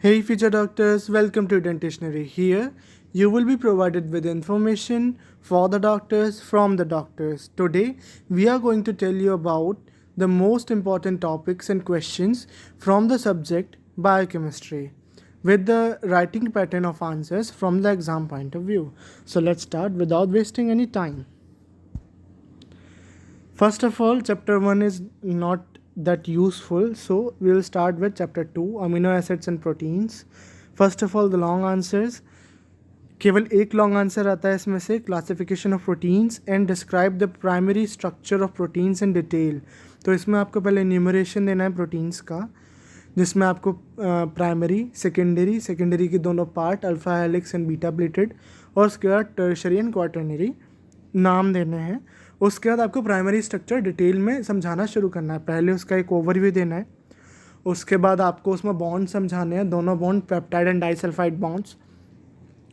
Hey future doctors, welcome to Dentitionary. Here you will be provided with information for the doctors from the doctors. Today we are going to tell you about the most important topics and questions from the subject biochemistry with the writing pattern of answers from the exam point of view. So let's start without wasting any time. First of all, chapter 1 is not that useful, so we will start with chapter 2, amino acids and proteins. First of all, the long answers. केवल एक long answer आता है इसमें से, classification of proteins and describe the primary structure of proteins in detail. तो इसमें आपको पहले न्यूमरेशन देना है प्रोटीन्स का, जिसमें आपको प्राइमरी सेकेंडरी की दोनों part alpha helix and beta pleated, और उसके बाद टर्शरी एंड क्वाटर्नरी नाम देने हैं. उसके बाद आपको प्राइमरी स्ट्रक्चर डिटेल में समझाना शुरू करना है. पहले उसका एक ओवरव्यू देना है, उसके बाद आपको उसमें बॉन्ड समझाने हैं, दोनों bond peptide and disulphide bonds.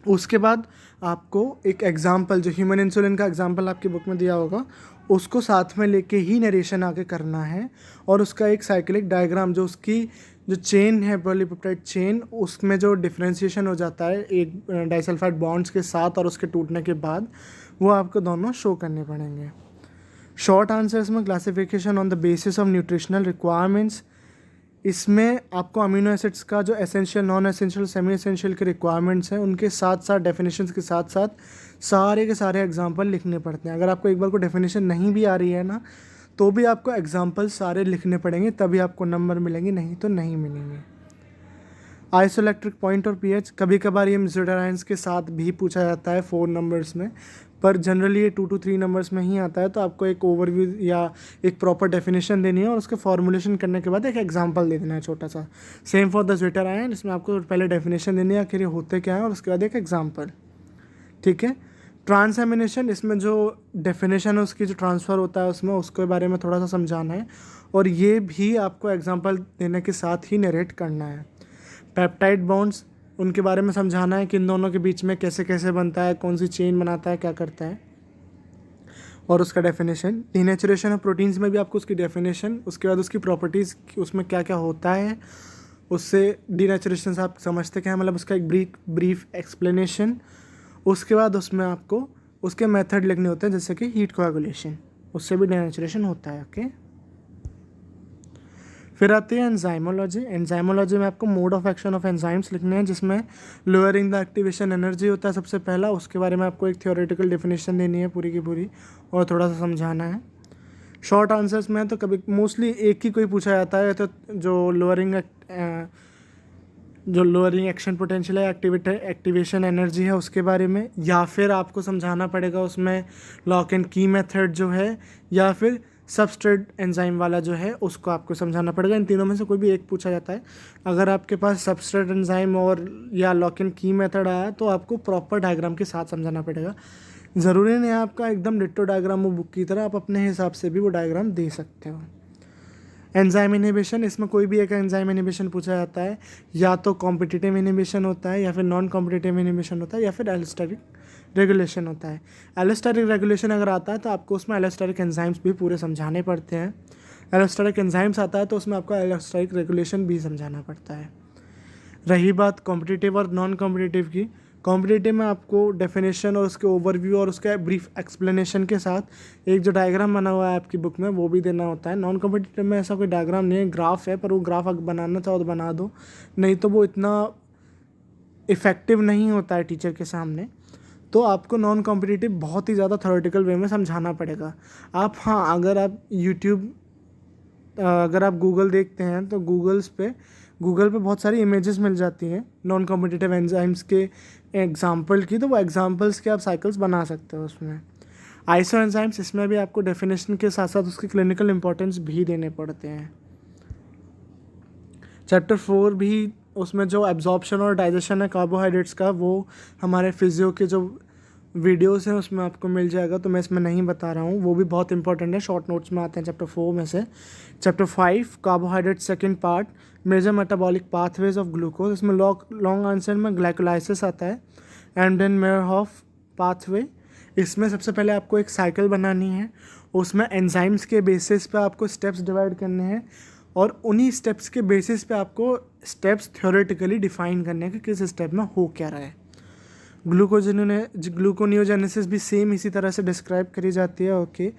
उसके बाद आपको एक एग्जाम्पल, जो ह्यूमन इंसुलिन का एग्जाम्पल आपकी बुक में दिया होगा, उसको साथ में लेके ही नरेशन आगे करना है. और उसका एक साइक्लिक डायग्राम, जो उसकी जो चेन है पॉलीपेप्टाइड चेन, उसमें जो डिफ्रेंशिएशन हो जाता है एक डाइसल्फाइड बॉन्ड्स के साथ और उसके टूटने के बाद, वो आपको दोनों शो करने पड़ेंगे. शॉर्ट आंसर्स में classification on the basis of nutritional requirements. इसमें आपको अमीनो एसिड्स का जो essential, non essential, semi essential के रिक्वायरमेंट्स हैं, उनके साथ साथ डेफिनेशंस के साथ साथ सारे के सारे एग्जांपल लिखने पड़ते हैं. अगर आपको एक बार को डेफिनेशन नहीं भी आ रही है ना, तो भी आपको एग्जांपल सारे लिखने पड़ेंगे, तभी आपको नंबर मिलेंगे, नहीं तो नहीं मिलेंगे. आइसोइलेक्ट्रिक पॉइंट और पीएच, कभी कभार ये ज़ेटा आयंस के साथ भी पूछा जाता है 4 नंबर्स में, पर जनरली ये 2 to 3 नंबर्स में ही आता है. तो आपको एक ओवरव्यू या एक प्रॉपर डेफिनेशन देनी है, और उसके फॉर्मुलेशन करने के बाद एक एग्जांपल दे देना है छोटा सा. Same for the zeta ion, इसमें आपको पहले डेफिनेशन देनी है आखिर ये होते क्या है, और उसके बाद एक एग्जांपल. ठीक है. ट्रांसएमिनेशन, इसमें जो डेफिनेशन है उसकी जो ट्रांसफ़र होता है उसमें, उसके बारे में थोड़ा सा समझाना है, और ये भी आपको एग्जाम्पल देने के साथ ही नरेट करना है. पेप्टाइड बॉन्ड्स, उनके बारे में समझाना है कि इन दोनों के बीच में कैसे कैसे बनता है, कौन सी चेन बनाता है, क्या करता है, और उसका डेफिनेशन. डीनेचुरेशन ऑफ प्रोटीन्स में भी आपको उसकी डेफिनेशन, उसके बाद उसकी प्रॉपर्टीज़, उसमें क्या क्या होता है, उससे डीनेचुरेशन से आप समझते क्या है, मतलब उसका एक ब्रीफ एक्सप्लेनेशन. उसके बाद उसमें आपको उसके मेथड लिखने होते हैं, जैसे कि हीट कोएगुलेशन, उससे भी डीनेचुरेशन होता है. ओके. फिर आती है एंजाइमोलॉजी. एंजाइमोलॉजी में आपको mode of action of enzymes लिखने हैं, जिसमें लोअरिंग द एक्टिवेशन एनर्जी होता है सबसे पहला. उसके बारे में आपको एक थियोरेटिकल डेफिनेशन देनी है पूरी की पूरी, और थोड़ा सा समझाना है. शॉर्ट आंसर्स में तो कभी मोस्टली एक ही कोई पूछा जाता है, तो जो लोअरिंग एक्शन पोटेंशियल है, एक्टिवेशन एनर्जी है, उसके बारे में, या फिर आपको समझाना पड़ेगा उसमें लॉक एंड की मेथड जो है, या फिर सबस्ट्रेट एंजाइम वाला जो है उसको आपको समझाना पड़ेगा. इन तीनों में से कोई भी एक पूछा जाता है. अगर आपके पास सबस्ट्रेट एंजाइम और या लॉक एंड की मेथड आया, तो आपको प्रॉपर डायग्राम के साथ समझाना पड़ेगा. ज़रूरी नहीं है आपका एकदम डिट्टो डायग्राम हो बुक की तरह, आप अपने हिसाब से भी वो डायग्राम दे सकते हो. एंजाइम इनहिबिशन, इसमें कोई भी एक एंजाइम इनहिबिशन पूछा जाता है, या तो कॉम्पिटिटिव इनहिबिशन होता है, या फिर नॉन कॉम्पिटिटिव इनहिबिशन होता है, या फिर एलोस्टेरिक रेगुलेशन होता है. एलोस्टेरिक रेगुलेशन अगर आता है तो आपको उसमें एलोस्टेरिक एंजाइम्स भी पूरे समझाने पड़ते हैं. एलोस्टेरिक एंजाइम्स आता है तो उसमें आपको एलोस्टेरिक रेगुलेशन भी समझाना पड़ता है. रही बात कॉम्पिटिटिव और नॉन कॉम्पिटिटिव की, कॉम्पिटिटिव में आपको डेफिनेशन और उसके ओवरव्यू और उसके ब्रीफ एक्सप्लेनेशन के साथ एक जो डायग्राम बना हुआ है आपकी बुक में, वो भी देना होता है. नॉन कॉम्पिटिटिव में ऐसा कोई डायग्राम नहीं है, ग्राफ है, पर वो ग्राफ अगर बनाना चाहो तो बना दो, नहीं तो वो इतना इफ़ेक्टिव नहीं होता है टीचर के सामने. तो आपको नॉन कॉम्पिटिटिव बहुत ही ज़्यादा थ्योरेटिकल वे में समझाना पड़ेगा. आप अगर आप गूगल देखते हैं, तो गूगल पे बहुत सारी इमेजेस मिल जाती हैं नॉन कॉम्पिटिटिव एंजाइम्स के एग्जांपल की, तो वो एग्जांपल्स के आप साइकिल्स बना सकते हो उसमें. आइसो एंजाइम्स, इसमें भी आपको डेफिनेशन के साथ साथ उसकी क्लिनिकल इंपॉर्टेंस भी देने पड़ते हैं. चैप्टर 4 भी, उसमें जो एब्जॉर्प्शन और डाइजेशन है कार्बोहाइड्रेट्स का, वो हमारे फिजियो के जो वीडियोस हैं उसमें आपको मिल जाएगा, तो मैं इसमें नहीं बता रहा हूँ. वो भी बहुत इंपॉर्टेंट है, शॉर्ट नोट्स में आते हैं चैप्टर 4 में से. Chapter 5 carbohydrate second part, major metabolic pathways of glucose. इसमें लॉन्ग आंसर में ग्लाइकोलाइसिस आता है, एंड देन मेयरहॉफ पाथवे, इसमें सबसे पहले आपको एक साइकिल बनानी है, उसमें एंजाइम्स के बेसिस पे आपको स्टेप्स डिवाइड करने हैं और उन्हीं स्टेप्स के बेसिस पे आपको स्टेप्स थ्योरेटिकली डिफाइन करने हैं कि किस स्टेप में हो क्या रहा है। ग्लूकोनियोजेनेसिस भी सेम इसी तरह से डिस्क्राइब करी जाती है। ओके,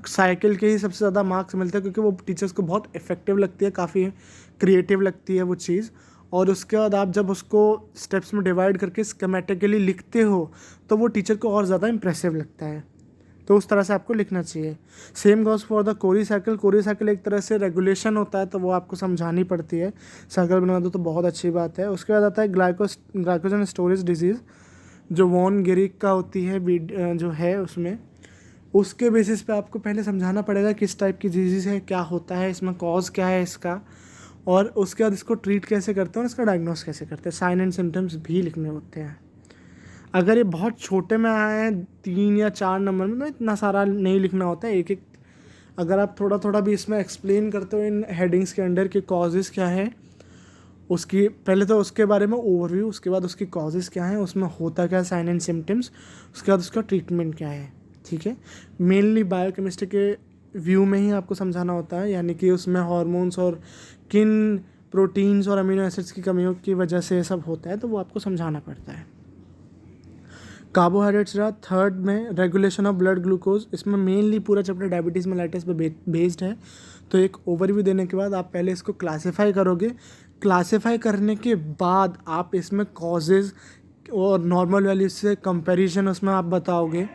साइकिल के ही सबसे ज़्यादा मार्क्स मिलते हैं क्योंकि वो टीचर्स को बहुत इफेक्टिव लगती है, काफ़ी क्रिएटिव लगती है वो चीज़। और उसके बाद आप जब उसको स्टेप्स में डिवाइड करके स्कीमेटिकली लिखते हो तो वो टीचर को और ज़्यादा इंप्रेसिव लगता है, तो उस तरह से आपको लिखना चाहिए। Same goes for the Cori cycle. Cori cycle एक तरह से रेगुलेशन होता है, तो वो आपको समझानी पड़ती है। साइकिल बना दो तो बहुत अच्छी बात है। उसके बाद आता है ग्लाइकोजन स्टोरेज डिजीज़, जो वॉन गेरिक का होती है जो है उसमें, उसके बेसिस पे आपको पहले समझाना पड़ेगा किस टाइप की डिजीज़ है, क्या होता है इसमें, कॉज क्या है इसका, और उसके बाद इसको ट्रीट कैसे करते हैं और इसका डायग्नोस कैसे करते हैं। साइन एंड सिम्टम्स भी लिखने होते हैं। अगर ये बहुत छोटे में आए हैं 3 या 4 नंबर में, तो इतना सारा नहीं लिखना होता है। एक एक अगर आप थोड़ा थोड़ा भी इसमें एक्सप्लेन करते हो इन हेडिंग्स के अंडर कि कॉजेज़ क्या है, उसकी पहले तो उसके बारे में ओवरव्यू, उसके बाद उसकी कॉजेज़ क्या है, उसमें होता क्या है, साइन एंड सिम्टम्स, उसके बाद उसका ट्रीटमेंट क्या है। ठीक है, मेनली बायोकेमिस्ट्री के व्यू में ही आपको समझाना होता है, यानी कि उसमें हार्मोन्स और किन प्रोटीन्स और अमीनो एसिड्स की कमियों की वजह से ये सब होता है, तो वो आपको समझाना पड़ता है। कार्बोहाइड्रेट्स रहा थर्ड में, रेगुलेशन ऑफ ब्लड ग्लूकोज। इसमें मेनली पूरा चैप्टर डायबिटीज़ मेलाइटिस पे बेस्ड है। तो एक ओवरव्यू देने के बाद आप पहले इसको क्लासीफाई करोगे। क्लासीफाई करने के बाद आप इसमें कॉजेज़ और नॉर्मल वैल्यू से कंपैरिजन उसमें आप बताओगे।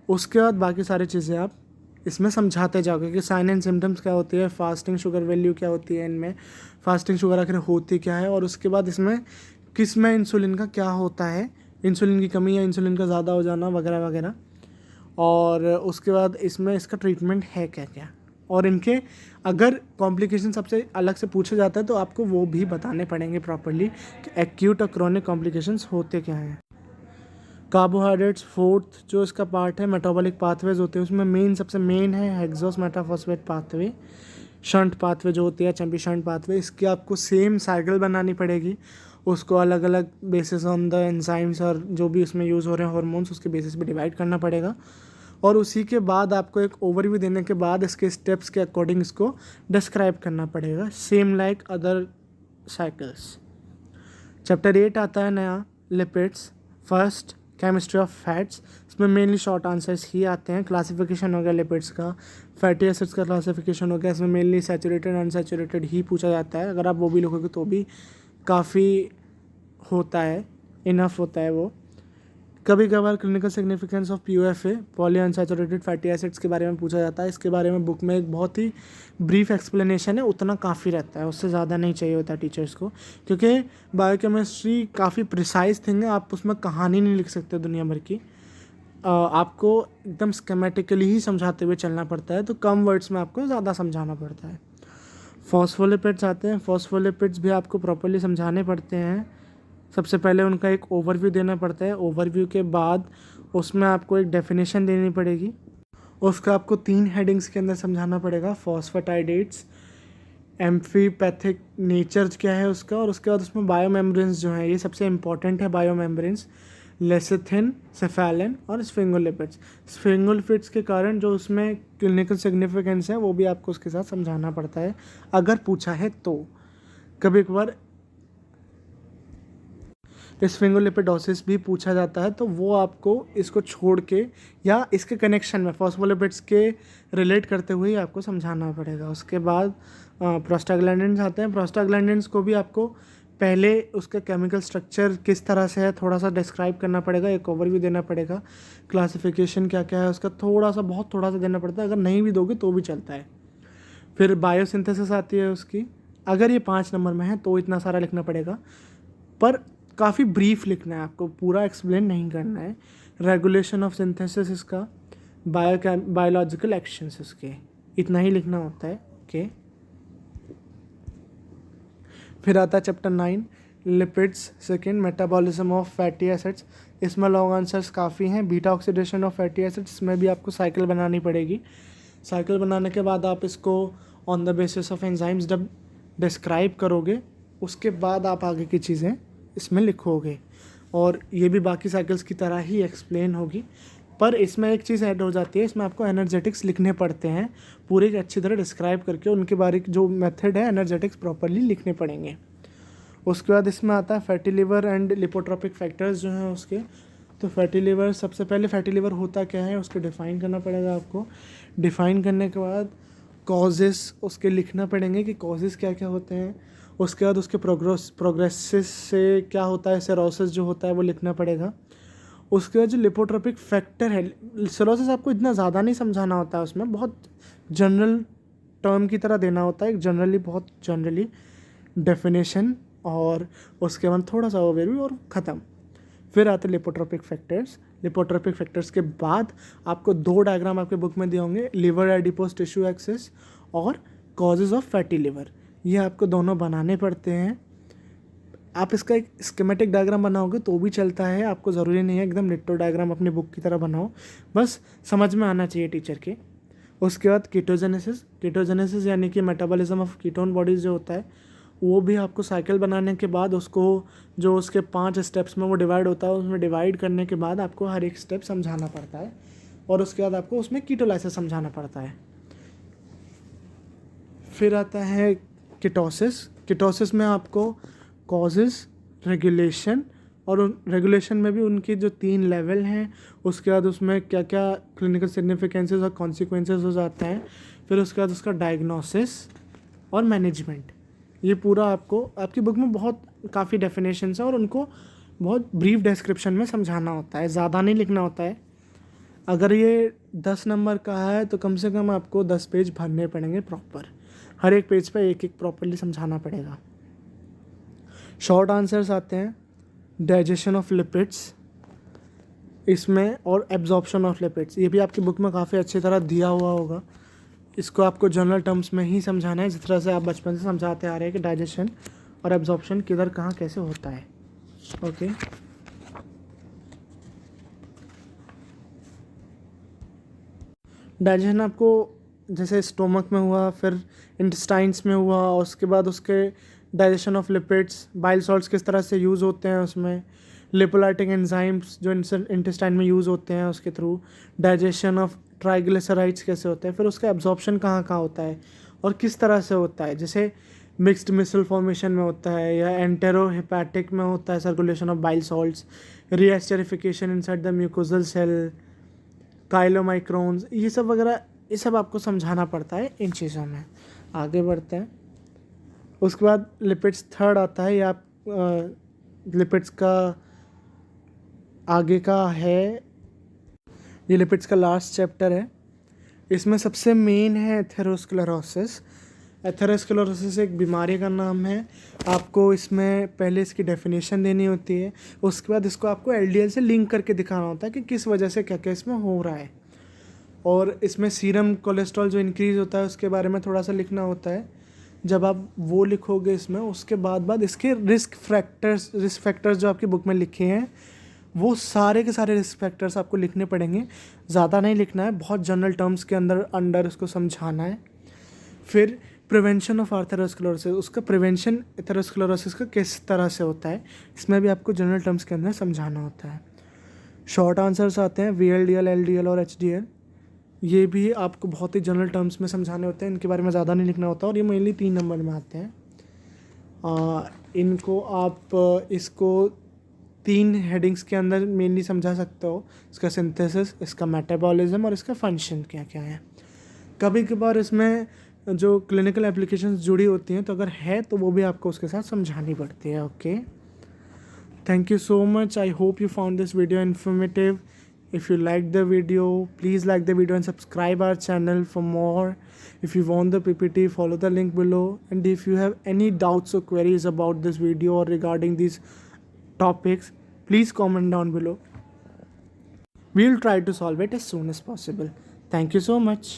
उसके बाद बाकी सारी चीज़ें आप इसमें समझाते जाओगे कि साइन एंड सिम्टम्स क्या होती है, फास्टिंग शुगर वैल्यू क्या होती है, इनमें फास्टिंग शुगर आखिर होती क्या है, और उसके बाद इसमें किस में इंसुलिन का क्या होता है, इंसुलिन की कमी या इंसुलिन का ज़्यादा हो जाना वगैरह वगैरह, और उसके बाद इसमें इसका ट्रीटमेंट है क्या क्या, और इनके अगर कॉम्प्लिकेशन सबसे अलग से पूछा जाता है तो आपको वो भी बताने पड़ेंगे प्रॉपरली कि एक्यूट और क्रॉनिक कॉम्प्लिकेशंस होते क्या हैं। कार्बोहाइड्रेट्स फोर्थ जो इसका पार्ट है, मेटाबॉलिक पाथवेज होते हैं, उसमें सबसे मेन है हेक्सोस मेटाफॉस्फेट पाथवे, शंट पाथवे जो होती है, चैम्पी शंट पाथवे। इसकी आपको सेम साइकिल बनानी पड़ेगी, उसको अलग अलग बेसिस ऑन द एंजाइम्स और जो भी उसमें यूज़ हो रहे हैं हार्मोन्स, उसके बेसिस पे डिवाइड करना पड़ेगा। और उसी के बाद आपको एक ओवरव्यू देने के बाद इसके स्टेप्स के अकॉर्डिंग इसको डिस्क्राइब करना पड़ेगा, same like other cycles. Chapter 8 आता है नया, lipids. First chemistry of fats. इसमें मेनली शॉर्ट आंसर्स ही आते हैं। क्लासिफिकेशन हो गया लिपिड्स का, फैटी एसिड्स का क्लासिफिकेशन हो गया। इसमें मेनली सैचुरेटेड अनसैचुरेटेड ही पूछा जाता है। अगर आप वो भी लिखोगे तो भी काफ़ी होता है, इनफ होता है वो। कभी कभार clinical significance of POFA, poly unsaturated fatty acids के बारे में पूछा जाता है। इसके बारे में बुक में एक बहुत ही ब्रीफ एक्सप्लेनेशन है, उतना काफ़ी रहता है, उससे ज़्यादा नहीं चाहिए होता टीचर्स को, क्योंकि बायोकेमिस्ट्री काफ़ी प्रिसाइज थिंग है। आप उसमें कहानी नहीं लिख सकते दुनिया भर की, आपको एकदम स्कीमेटिकली ही समझाते हुए चलना पड़ता है, तो कम वर्ड्स में आपको ज़्यादा समझाना पड़ता है। फॉस्फोलिपिड्स आते हैं। फॉस्फोलिपिड्स भी आपको प्रॉपर्ली समझाने पड़ते हैं। सबसे पहले उनका एक ओवरव्यू देना पड़ता है, ओवरव्यू के बाद उसमें आपको एक डेफिनेशन देनी पड़ेगी, उसका आपको 3 हेडिंग्स के अंदर समझाना पड़ेगा। फॉस्फेटाइडेट्स, एम्फीपैथिक नेचर क्या है उसका, और उसके बाद उसमें बायोमेम्ब्रेन्स जो हैं, ये सबसे इंपॉर्टेंट है बायोमेम्ब्रेन्स, लेसिथिन, सेफेलिन और स्फिंगोलिपिड्स। स्फिंगोलिपिड्स के कारण जो उसमें क्लिनिकल सिग्निफिकेंस है वो भी आपको उसके साथ समझाना पड़ता है अगर पूछा है तो। कभी कभार स्फिंगोलिपिडोसिस भी पूछा जाता है, तो वो आपको इसको छोड़ के या इसके कनेक्शन में फॉस्फोलिपिड्स के रिलेट करते हुए ही आपको समझाना पड़ेगा। उसके बाद प्रोस्टाग्लैंडिन्स आते हैं। प्रोस्टाग्लैंडिन्स को भी आपको पहले उसका केमिकल स्ट्रक्चर किस तरह से है थोड़ा सा डिस्क्राइब करना पड़ेगा, एक ओवरव्यू देना पड़ेगा, क्लासिफिकेशन क्या क्या है उसका थोड़ा सा, बहुत थोड़ा सा देना पड़ता है। अगर नहीं भी दोगे तो भी चलता है। फिर बायोसिंथेसिस आती है उसकी, अगर ये 5 नंबर में है तो इतना सारा लिखना पड़ेगा, पर काफ़ी ब्रीफ लिखना है, आपको पूरा एक्सप्लेन नहीं करना है। रेगुलेशन ऑफ सिंथेसिस इसका, बायोलॉजिकल एक्शंस इसके, इतना ही लिखना होता है। ओके, फिर आता है chapter 9 lipids second, metabolism of fatty acids. इसमें लॉन्ग आंसर्स काफ़ी हैं। Beta oxidation of fatty acids, इसमें भी आपको साइकिल बनानी पड़ेगी। साइकिल बनाने के बाद आप इसको on the basis of enzymes जब डिस्क्राइब करोगे, उसके बाद आप आगे की चीज़ें इसमें लिखोगे, और ये भी बाकी साइकिल्स की तरह ही एक्सप्लेन होगी। पर इसमें एक चीज़ ऐड हो जाती है, इसमें आपको एनर्जेटिक्स लिखने पड़ते हैं पूरे अच्छी तरह डिस्क्राइब करके, उनके बारे जो मेथड है एनर्जेटिक्स प्रॉपरली लिखने पड़ेंगे। उसके बाद इसमें आता है fatty liver and lipotropic factors जो हैं उसके। तो फैटी लिवर, सबसे पहले फैटी लिवर होता क्या है उसको डिफ़ाइन करना पड़ेगा आपको। डिफ़ाइन करने के बाद कॉजेस उसके लिखना पड़ेंगे कि कॉजेस क्या क्या होते हैं। उसके बाद उसके प्रोग्रेसिस से क्या होता है, सेरोसिस जो होता है वो लिखना पड़ेगा। उसके बाद जो लिपोट्रोपिक फैक्टर है, सेरोसिस आपको इतना ज़्यादा नहीं समझाना होता है, उसमें बहुत जनरल टर्म की तरह देना होता है, जनरली बहुत जनरली डेफिनेशन, और उसके बाद थोड़ा सा ओवरव्यू और ख़त्म। फिर आते लिपोट्रोपिक फैक्टर्स। लिपोट्रोपिक फैक्टर्स के बाद आपको 2 डायग्राम आपके बुक में दिए होंगे, लिवर एडिपोज टिश्यू एक्सिस और कॉजेज ऑफ फैटी लिवर। ये आपको दोनों बनाने पड़ते हैं। आप इसका एक स्कीमेटिक डायग्राम बनाओगे तो भी चलता है, आपको ज़रूरी नहीं है एकदम डिट्टो डायग्राम अपनी बुक की तरह बनाओ, बस समझ में आना चाहिए टीचर के। उसके बाद कीटोजेनेसिस। कीटोजेनेसिस यानी कि मेटाबॉलिज्म ऑफ कीटोन बॉडीज़ जो होता है, वो भी आपको साइकिल बनाने के बाद उसको जो उसके 5 स्टेप्स में वो डिवाइड होता है, उसमें डिवाइड करने के बाद आपको हर एक स्टेप समझाना पड़ता है, और उसके बाद आपको उसमें कीटोलाइसिस समझाना पड़ता है। फिर आता है कीटोसिस। कीटोसिस में आपको कॉजेस, रेगुलेशन, और रेगुलेशन में भी उनके जो 3 लेवल हैं, उसके बाद उसमें क्या क्या क्लिनिकल सिग्निफिकेंसेस और कॉन्सिक्वेंसेस हो जाते हैं। फिर उसके बाद उसका डायग्नोसिस और मैनेजमेंट। ये पूरा आपको आपकी बुक में बहुत काफ़ी डेफिनेशंस हैं और उनको बहुत ब्रीफ डिस्क्रिप्शन में समझाना होता है, ज़्यादा नहीं लिखना होता है। अगर ये 10 नंबर का है तो कम से कम आपको 10 पेज भरने पड़ेंगे प्रॉपर, हर एक पेज पे एक एक प्रॉपरली समझाना पड़ेगा। शॉर्ट आंसर्स आते हैं, डाइजेशन ऑफ लिपिड्स इसमें, और एब्जॉर्प्शन ऑफ लिपिड्स। ये भी आपकी बुक में काफ़ी अच्छी तरह दिया हुआ होगा। इसको आपको जनरल टर्म्स में ही समझाना है, जिस तरह से आप बचपन से समझाते आ रहे हैं कि डाइजेशन और एब्जॉर्प्शन किधर कहाँ कैसे होता है। ओके, डाइजेशन आपको जैसे स्टोमक में हुआ, फिर इंटेस्टाइन्स में हुआ, और उसके बाद उसके digestion of lipids, bile salts किस तरह से यूज़ होते हैं उसमें, लिपोलाइटिक एंजाइम्स जो इंटेस्टाइन में यूज़ होते हैं उसके थ्रू, डाइजेशन ऑफ ट्राइग्लिसराइड्स कैसे होते हैं, फिर उसका एब्जॉर्प्शन कहाँ कहाँ होता है और किस तरह से होता है, जैसे मिक्स्ड मिसल फॉर्मेशन में होता है या एंटेरो हेपेटिक में होता है circulation of bile salts, reesterification inside the mucosal cell, chylomicrons, ये सब वगैरह, ये सब आपको समझाना पड़ता है इन चीज़ों में। आगे बढ़ते हैं। उसके बाद लिपिड्स थर्ड आता है, या लिपिड्स का आगे का है, ये लिपिड्स का लास्ट चैप्टर है। इसमें सबसे मेन है एथेरोस्क्लेरोसिस। एथेरोस्क्लेरोसिस एक बीमारी का नाम है। आपको इसमें पहले इसकी डेफिनेशन देनी होती है, उसके बाद इसको आपको एलडीएल से लिंक करके दिखाना होता है कि किस वजह से क्या क्या इसमें हो रहा है, और इसमें सीरम कोलेस्ट्रॉल जो इंक्रीज़ होता है उसके बारे में थोड़ा सा लिखना होता है। जब आप वो लिखोगे इसमें, उसके बाद इसके रिस्क फैक्टर्स जो आपकी बुक में लिखे हैं, वो सारे के सारे रिस्क फैक्टर्स आपको लिखने पड़ेंगे। ज़्यादा नहीं लिखना है, बहुत जनरल टर्म्स के अंदर उसको समझाना है। फिर प्रिवेंशन ऑफ एथेरोस्क्लेरोसिस, उसका प्रिवेंशन एथेरोस्क्लेरोसिस का किस तरह से होता है, इसमें भी आपको जनरल टर्म्स के अंदर समझाना होता है। शॉर्ट आंसर्स आते हैं VLDL, LDL और HDL। ये भी आपको बहुत ही जनरल टर्म्स में समझाने होते हैं, इनके बारे में ज़्यादा नहीं लिखना होता, और ये मेनली 3 नंबर में आते हैं। इनको आप इसको 3 हेडिंग्स के अंदर मेनली समझा सकते हो, इसका सिंथेसिस, इसका मेटाबॉलिज्म और इसका फंक्शन क्या क्या है। कभी कभार इसमें जो क्लिनिकल एप्लीकेशंस जुड़ी होती हैं, तो अगर है तो वो भी आपको उसके साथ समझानी पड़ती है। Okay, thank you so much. I hope you found this video informative. If you liked the video, please like the video and subscribe our channel for more. If you want the PPT, follow the link below. And if you have any doubts or queries about this video or regarding these topics, please comment down below. We'll try to solve it as soon as possible. Thank you so much.